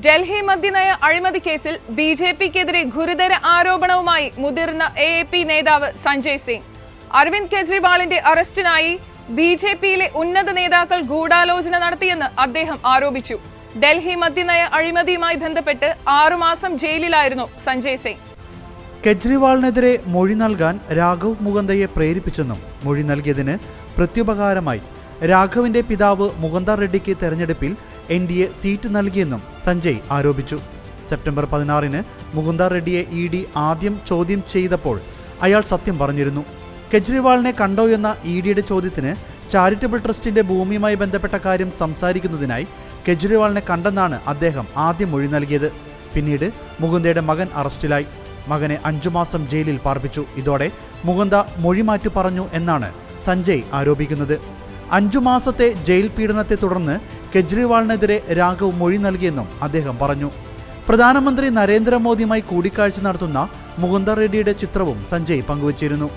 ഡൽഹി മദ്യനയ അഴിമതി കേസിൽ ബിജെപിക്കെതിരെ ഗുരുതര ആരോപണവുമായി മുതിർന്ന എഎപി നേതാവ് സഞ്ജയ് സിംഗ്. അരവിന്ദ് കെജ്രിവാളിന്റെ അറസ്റ്റിനായി ബിജെപിയിലെ ഉന്നത നേതാക്കൾ ഗൂഢാലോചന നടത്തിയെന്ന് അദ്ദേഹം ആരോപിച്ചു. ഡൽഹി മദ്യനയ അഴിമതിയുമായി ബന്ധപ്പെട്ട് 6 മാസം ജയിലിലായിരുന്നു സഞ്ജയ് സിംഗ്. കെജ്രിവാളിനെതിരെ മൊഴി നൽകാൻ രാഘവ് മുകുന്ദയെ പ്രേരിപ്പിച്ചെന്നും മൊഴി നൽകിയതിന് പ്രത്യുപകാരമായി രാഘവിന്റെ പിതാവ് മുകുന്ദ റെഡ്ഡിക്ക് തെരഞ്ഞെടുപ്പിൽ എൻഡിഎ സീറ്റ് നൽകിയെന്നും സഞ്ജയ് ആരോപിച്ചു. സെപ്റ്റംബർ 16-ന് മുകുന്ദ റെഡ്ഡിയെ ഇഡി ആദ്യം ചോദ്യം ചെയ്തപ്പോൾ അയാൾ സത്യം പറഞ്ഞിരുന്നു. കെജ്രിവാളിനെ കണ്ടോ എന്ന ഇഡിയുടെ ചോദ്യത്തിന് ചാരിറ്റബിൾ ട്രസ്റ്റിന്റെ ഭൂമിയുമായി ബന്ധപ്പെട്ട കാര്യം സംസാരിക്കുന്നതിനായി കെജ്രിവാളിനെ കണ്ടെന്നാണ് അദ്ദേഹം ആദ്യം മൊഴി നൽകിയത്. പിന്നീട് മുകുന്ദയുടെ മകൻ അറസ്റ്റിലായി. മകനെ 5 മാസം ജയിലിൽ പാർപ്പിച്ചു. ഇതോടെ മുകുന്ദ മൊഴി മാറ്റി പറഞ്ഞു എന്നാണ് സഞ്ജയ് ആരോപിക്കുന്നത്. 5 മാസത്തെ ജയിൽ പീഡനത്തെ തുടർന്ന് കെജ്രിവാളിനെതിരെ രാഘവ് മൊഴി നൽകിയെന്നും അദ്ദേഹം പറഞ്ഞു. പ്രധാനമന്ത്രി നരേന്ദ്രമോദിയുമായി കൂടിക്കാഴ്ച നടത്തുന്ന മുകുന്ദ റെഡ്ഡിയുടെ ചിത്രവും സഞ്ജയ് പങ്കുവച്ചിരുന്നു.